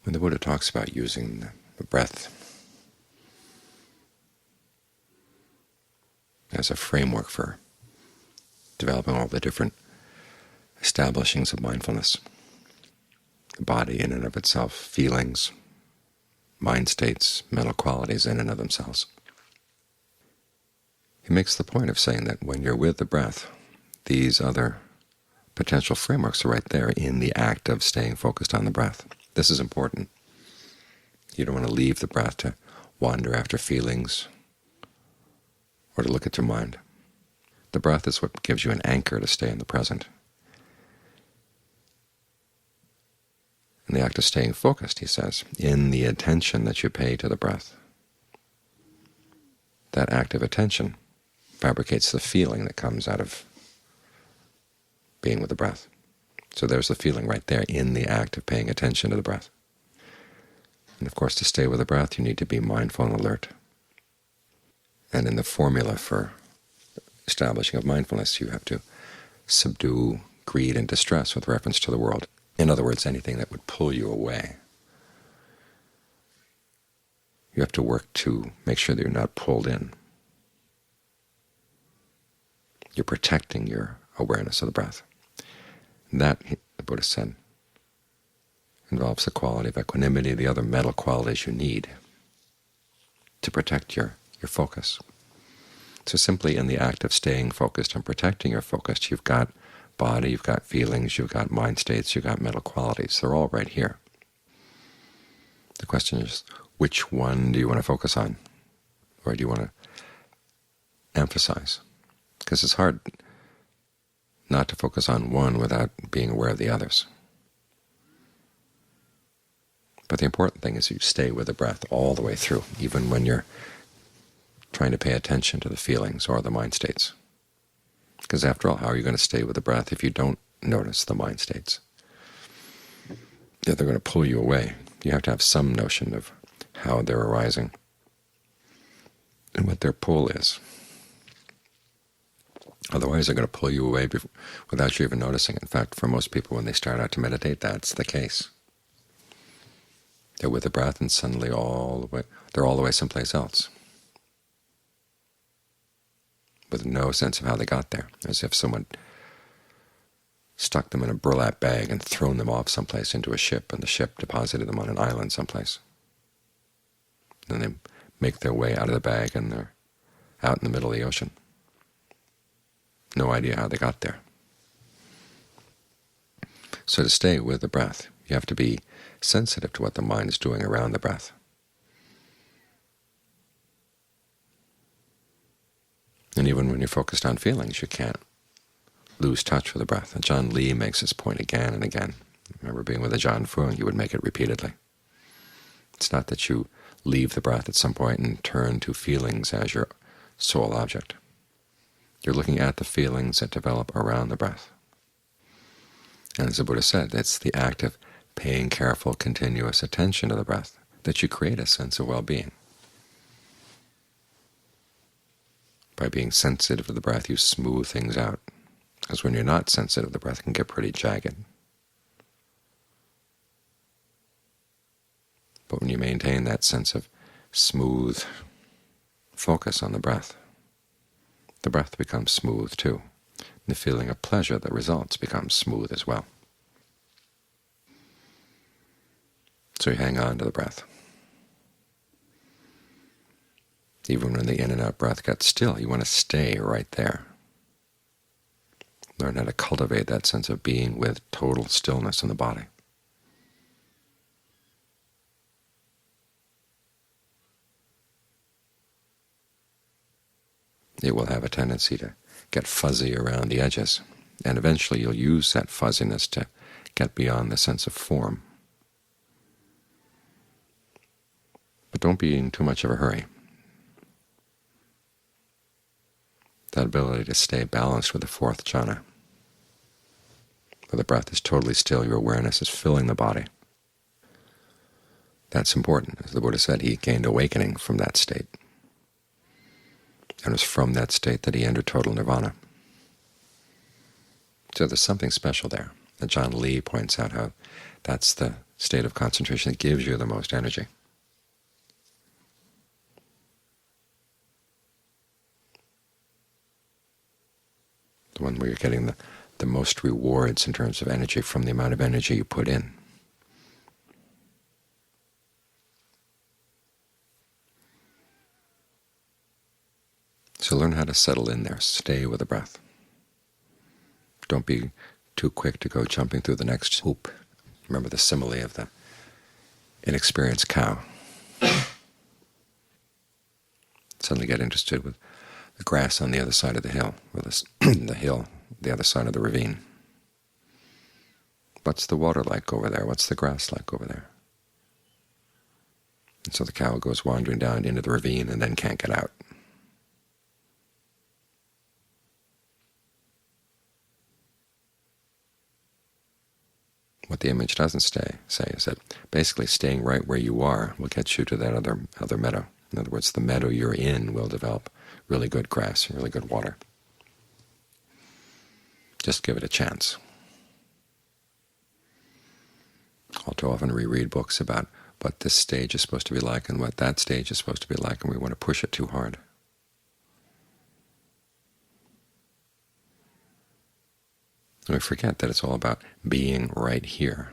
When the Buddha talks about using the breath as a framework for developing all the different establishings of mindfulness, the body in and of itself, feelings, mind states, mental qualities in and of themselves, he makes the point of saying that when you're with the breath, these other potential frameworks are right there in the act of staying focused on the breath. This is important. You don't want to leave the breath to wander after feelings or to look at your mind. The breath is what gives you an anchor to stay in the present. In the act of staying focused, he says, in the attention that you pay to the breath, that act of attention fabricates the feeling that comes out of being with the breath. So there's the feeling right there in the act of paying attention to the breath. And of course, to stay with the breath, you need to be mindful and alert. And in the formula for establishing of mindfulness, you have to subdue greed and distress with reference to the world. In other words, anything that would pull you away. You have to work to make sure that you're not pulled in. You're protecting your awareness of the breath. And that, the Buddha said, involves the quality of equanimity, the other mental qualities you need to protect your focus. So simply in the act of staying focused and protecting your focus, you've got body, you've got feelings, you've got mind states, you've got mental qualities. They're all right here. The question is, which one do you want to focus on, or do you want to emphasize? Because it's hard not to focus on one without being aware of the others. But the important thing is you stay with the breath all the way through, even when you're trying to pay attention to the feelings or the mind states. Because after all, how are you going to stay with the breath if you don't notice the mind states? They're going to pull you away. You have to have some notion of how they're arising and what their pull is. Otherwise, they're going to pull you away without you even noticing. In fact, for most people, when they start out to meditate, that's the case. They're with the breath, and suddenly they're all the way someplace else, with no sense of how they got there, as if someone stuck them in a burlap bag and thrown them off someplace into a ship, and the ship deposited them on an island someplace. Then they make their way out of the bag, and they're out in the middle of the ocean. No idea how they got there. So to stay with the breath, you have to be sensitive to what the mind is doing around the breath. And even when you're focused on feelings, you can't lose touch with the breath. And John Lee makes this point again and again. I remember being with Ajahn Fuang, you would make it repeatedly. It's not that you leave the breath at some point and turn to feelings as your sole object. You're looking at the feelings that develop around the breath. And as the Buddha said, it's the act of paying careful, continuous attention to the breath that you create a sense of well-being. By being sensitive to the breath, you smooth things out, because when you're not sensitive, the breath can get pretty jagged. But when you maintain that sense of smooth focus on the breath becomes smooth too. The feeling of pleasure that results becomes smooth as well. So you hang on to the breath. Even when the in and out breath gets still, you want to stay right there. Learn how to cultivate that sense of being with total stillness in the body. It will have a tendency to get fuzzy around the edges, and eventually you'll use that fuzziness to get beyond the sense of form. But don't be in too much of a hurry. That ability to stay balanced with the fourth jhana, where the breath is totally still, your awareness is filling the body. That's important. As the Buddha said, he gained awakening from that state. And it was from that state that he entered total nirvana. So there's something special there. And John Lee points out how that's the state of concentration that gives you the most energy. The one where you're getting the most rewards in terms of energy from the amount of energy you put in. So learn how to settle in there. Stay with the breath. Don't be too quick to go jumping through the next hoop. Remember the simile of the inexperienced cow. Suddenly get interested with the grass on the other side of the hill, or the hill, the other side of the ravine. What's the water like over there? What's the grass like over there? And so the cow goes wandering down into the ravine and then can't get out. What the image doesn't say is that basically staying right where you are will get you to that other meadow. In other words, the meadow you're in will develop really good grass and really good water. Just give it a chance. All too often we read books about what this stage is supposed to be like and what that stage is supposed to be like, and we want to push it too hard. And we forget that it's all about being right here,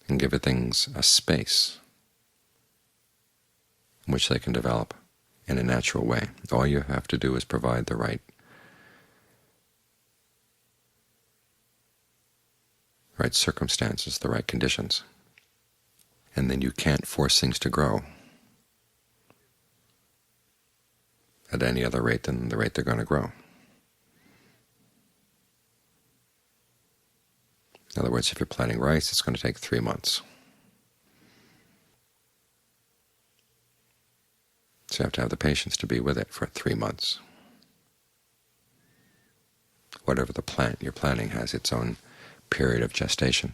and give things a space in which they can develop in a natural way. All you have to do is provide the right circumstances, the right conditions. And then you can't force things to grow at any other rate than the rate they're going to grow. In other words, if you're planting rice, it's going to take 3 months. So you have to have the patience to be with it for 3 months. Whatever the plant you're planting has its own period of gestation.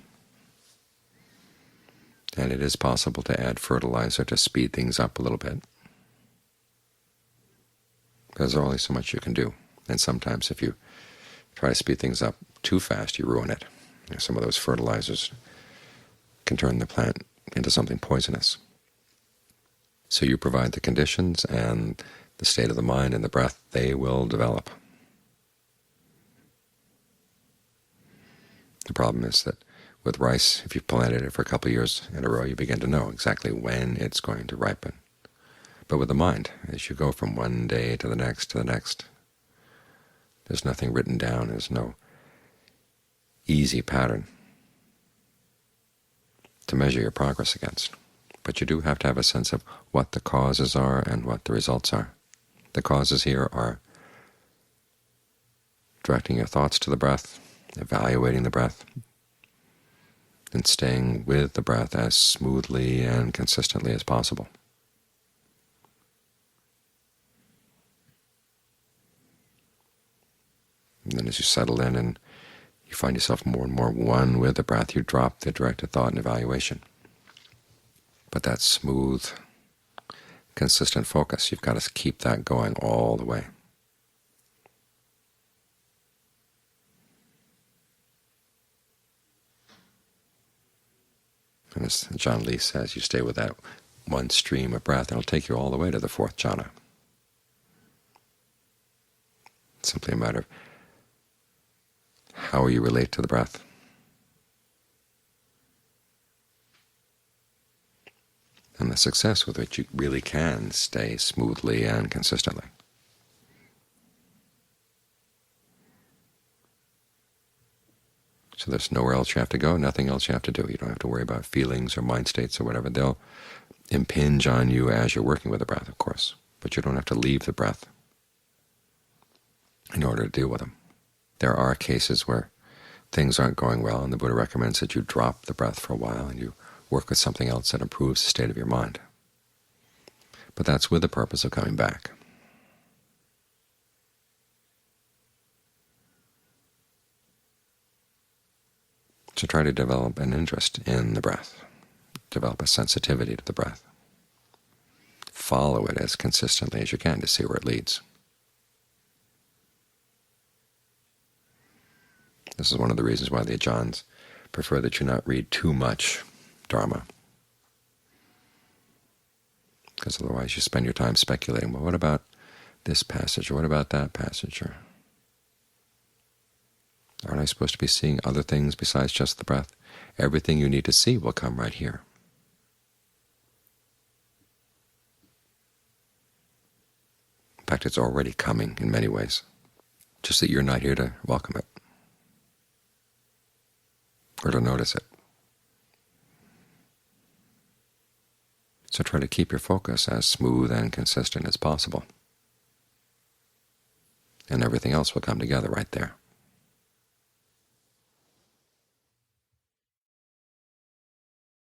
And it is possible to add fertilizer to speed things up a little bit. There's only so much you can do. And sometimes if you try to speed things up too fast, you ruin it. Some of those fertilizers can turn the plant into something poisonous. So you provide the conditions, and the state of the mind and the breath, they will develop. The problem is that with rice, if you've planted it for a couple of years in a row, you begin to know exactly when it's going to ripen. But with the mind, as you go from one day to the next, there's nothing written down. There's no easy pattern to measure your progress against. But you do have to have a sense of what the causes are and what the results are. The causes here are directing your thoughts to the breath, evaluating the breath, and staying with the breath as smoothly and consistently as possible. And then as you settle in and you find yourself more and more one with the breath, you drop the directed thought and evaluation. But that smooth, consistent focus, you've got to keep that going all the way. And as John Lee says, you stay with that one stream of breath, and it'll take you all the way to the fourth jhana. It's simply a matter of how you relate to the breath. And the success with which you really can stay smoothly and consistently. So there's nowhere else you have to go, nothing else you have to do. You don't have to worry about feelings or mind states or whatever. They'll impinge on you as you're working with the breath, of course, but you don't have to leave the breath in order to deal with them. There are cases where things aren't going well, and the Buddha recommends that you drop the breath for a while and you work with something else that improves the state of your mind. But that's with the purpose of coming back. So try to develop an interest in the breath, develop a sensitivity to the breath. Follow it as consistently as you can to see where it leads. This is one of the reasons why the Ajahns prefer that you not read too much Dharma, because otherwise you spend your time speculating, well, what about this passage, or what about that passage, or aren't I supposed to be seeing other things besides just the breath? Everything you need to see will come right here. In fact, it's already coming in many ways, just that you're not here to welcome it or to notice it. So try to keep your focus as smooth and consistent as possible, and everything else will come together right there.